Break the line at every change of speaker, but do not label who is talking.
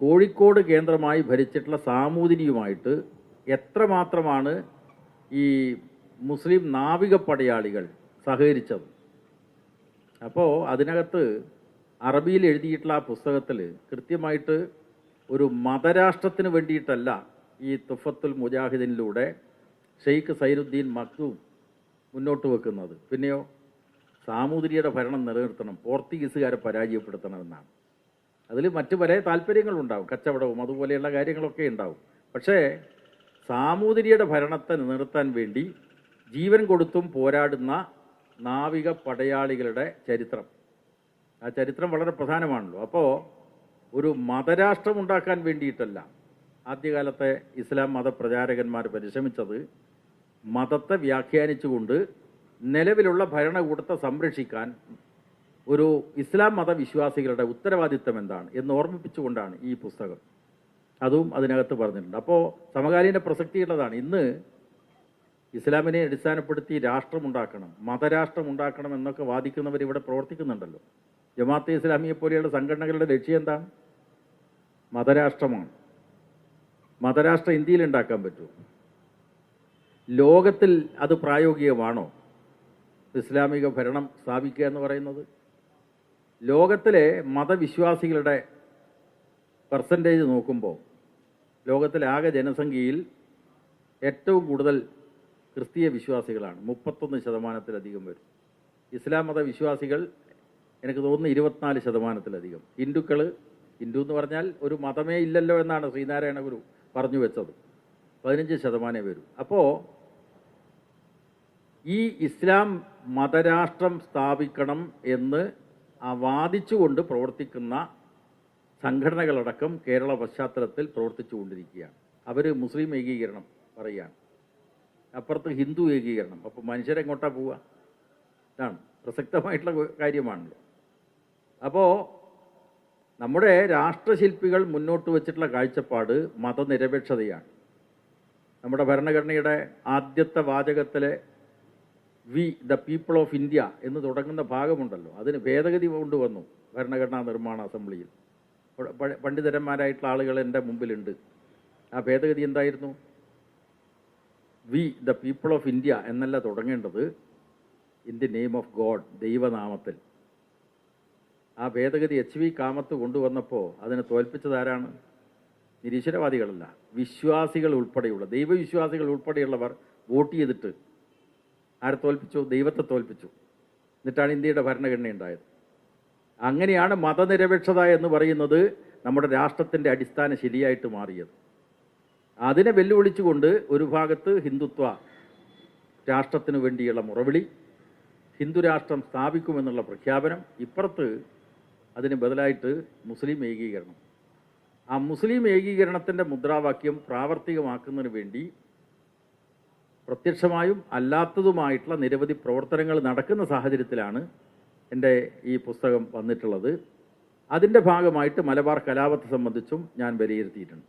കോഴിക്കോട് കേന്ദ്രമായി ഭരിച്ചിട്ടുള്ള സാമൂതിരിയുമായിട്ട് എത്രമാത്രമാണ് ഈ മുസ്ലിം നാവിക പടയാളികൾ സഹകരിച്ചത്. അപ്പോൾ അതിനകത്ത് അറബിയിൽ എഴുതിയിട്ടുള്ള ആ പുസ്തകത്തിൽ കൃത്യമായിട്ട് ഒരു മതരാഷ്ട്രത്തിന് വേണ്ടിയിട്ടല്ല ഈ തുഫത്തുൽ മുജാഹിദീനിലൂടെ ഷെയ്ഖ് സൈനുദ്ദീൻ മക്തൂം മുന്നോട്ട് വെക്കുന്നത്. പിന്നെയോ സാമൂതിരിയുടെ ഭരണം നിലനിർത്തണം, പോർച്ചുഗീസുകാരെ പരാജയപ്പെടുത്തണമെന്നാണ്. അതിൽ മറ്റു പല താല്പര്യങ്ങളുണ്ടാവും, കച്ചവടവും അതുപോലെയുള്ള കാര്യങ്ങളൊക്കെ ഉണ്ടാവും. പക്ഷേ സാമൂതിരിയുടെ ഭരണത്തെ നിലനിർത്താൻ വേണ്ടി ജീവൻ കൊടുത്തും പോരാടുന്ന നാവിക പടയാളികളുടെ ചരിത്രം, ആ ചരിത്രം വളരെ പ്രധാനമാണല്ലോ. അപ്പോൾ ഒരു മതരാഷ്ട്രം ഉണ്ടാക്കാൻ വേണ്ടിയിട്ടല്ല ആദ്യകാലത്തെ ഇസ്ലാം മതപ്രചാരകന്മാർ പരിശ്രമിച്ചത്. മതത്തെ വ്യാഖ്യാനിച്ചുകൊണ്ട് നിലവിലുള്ള ഭരണകൂടത്തെ സംരക്ഷിക്കാൻ ഒരു ഇസ്ലാം മതവിശ്വാസികളുടെ ഉത്തരവാദിത്തം എന്താണ് എന്ന് ഓർമ്മിപ്പിച്ചുകൊണ്ടാണ് ഈ പുസ്തകം. അതും അതിനകത്ത് പറഞ്ഞിട്ടുണ്ട്. അപ്പോൾ സമകാലീന പ്രസക്തിയുള്ളതാണ്. ഇന്ന് ഇസ്ലാമിനെ അടിസ്ഥാനപ്പെടുത്തി രാഷ്ട്രമുണ്ടാക്കണം, മതരാഷ്ട്രമുണ്ടാക്കണം എന്നൊക്കെ വാദിക്കുന്നവർ ഇവിടെ പ്രവർത്തിക്കുന്നുണ്ടല്ലോ. ജമാഅത്തെ ഇസ്ലാമിയെ പോലെയുള്ള സംഘടനകളുടെ ലക്ഷ്യം എന്താണ്? മതരാഷ്ട്രമാണ്. മതരാഷ്ട്രം ഇന്ത്യയിൽ ഉണ്ടാക്കാൻ പറ്റുമോ? ലോകത്തിൽ അത് പ്രായോഗികമാണോ? ഇസ്ലാമിക ഭരണം സ്ഥാപിക്കുക എന്ന് പറയുന്നത് ലോകത്തിലെ മതവിശ്വാസികളുടെ പെർസെൻറ്റേജ് നോക്കുമ്പോൾ ലോകത്തിലെ ആകെ ജനസംഖ്യയിൽ ഏറ്റവും കൂടുതൽ ക്രിസ്തീയ വിശ്വാസികളാണ്, 31% വരും. ഇസ്ലാം മതവിശ്വാസികൾ എനിക്ക് തോന്നുന്നു 24%. ഹിന്ദുക്കൾ, ഹിന്ദു എന്ന് പറഞ്ഞാൽ ഒരു മതമേ ഇല്ലല്ലോ എന്നാണ് ശ്രീനാരായണ ഗുരു പറഞ്ഞു വെച്ചത്, 15% വരും. അപ്പോൾ ഈ ഇസ്ലാം മതരാഷ്ട്രം സ്ഥാപിക്കണം എന്ന് വാദിച്ചുകൊണ്ട് പ്രവർത്തിക്കുന്ന സംഘടനകളടക്കം കേരള പശ്ചാത്തലത്തിൽ പ്രവർത്തിച്ചു കൊണ്ടിരിക്കുകയാണ്. അവർ മുസ്ലിം ഏകീകരണം പറയുകയാണ്, അപ്പുറത്ത് ഹിന്ദു ഏകീകരണം. അപ്പോൾ മനുഷ്യരെങ്ങോട്ടാണ് പോവുക? ഇതാണ് പ്രസക്തമായിട്ടുള്ള കാര്യമാണല്ലോ. അപ്പോൾ നമ്മുടെ രാഷ്ട്രശില്പികൾ മുന്നോട്ട് വച്ചിട്ടുള്ള കാഴ്ചപ്പാട് മതനിരപേക്ഷതയാണ്. നമ്മുടെ ഭരണഘടനയുടെ ആദ്യത്തെ വാചകത്തിലെ we the people of India എന്ന് തുടങ്ങുന്ന ഭാഗമുണ്ടല്ലോ, അതിന് ഭേദഗതി കൊണ്ടുവന്നു ഭരണഘടനാ നിർമ്മാണ അസംബ്ലിയിൽ. പണ്ഡിതന്മാരായിട്ടുള്ള ആളുകൾ എൻ്റെ മുമ്പിലുണ്ട്. ആ ഭേദഗതി എന്തായിരുന്നു? We the people of India എന്നല്ല തുടങ്ങേണ്ടത്, in the name of God, ദൈവനാമത്തിൽ. ആ ഭേദഗതി HV കാമത്ത് കൊണ്ടുവന്നപ്പോൾ അതിനെ തോൽപ്പിച്ചതാരാണ്? നിരീശ്വരവാദികളല്ല, വിശ്വാസികൾ ഉൾപ്പെടെയുള്ള, ദൈവവിശ്വാസികൾ ഉൾപ്പെടെയുള്ളവർ വോട്ട് ചെയ്തിട്ട് ആരെ തോൽപ്പിച്ചു? ദൈവത്തെ തോൽപ്പിച്ചു. എന്നിട്ടാണ് ഇന്ത്യയുടെ ഭരണഘടന ഉണ്ടായത്. അങ്ങനെയാണ് മതനിരപേക്ഷത എന്ന് പറയുന്നത് നമ്മുടെ രാഷ്ട്രത്തിൻ്റെ അടിസ്ഥാന ശരിയായിട്ട് മാറിയത്. അതിനെ വെല്ലുവിളിച്ചുകൊണ്ട് ഒരു ഭാഗത്ത് ഹിന്ദുത്വ രാഷ്ട്രത്തിനു വേണ്ടിയുള്ള മുറവിളി, ഹിന്ദു രാഷ്ട്രം സ്ഥാപിക്കുമെന്നുള്ള പ്രഖ്യാപനം, ഇപ്പുറത്ത് അതിന് ബദലായിട്ട് മുസ്ലിം ഏകീകരണം. ആ മുസ്ലിം ഏകീകരണത്തിൻ്റെ മുദ്രാവാക്യം പ്രാവർത്തികമാക്കുന്നതിന് വേണ്ടി പ്രത്യക്ഷമായും അല്ലാത്തതുമായിട്ടുള്ള നിരവധി പ്രവർത്തനങ്ങൾ നടക്കുന്ന സാഹചര്യത്തിലാണ് എൻ്റെ ഈ പുസ്തകം വന്നിട്ടുള്ളത്. അതിൻ്റെ ഭാഗമായിട്ട് മലബാർ കലാപത്തെ സംബന്ധിച്ചും ഞാൻ വിലയിരുത്തിയിട്ടുണ്ട്.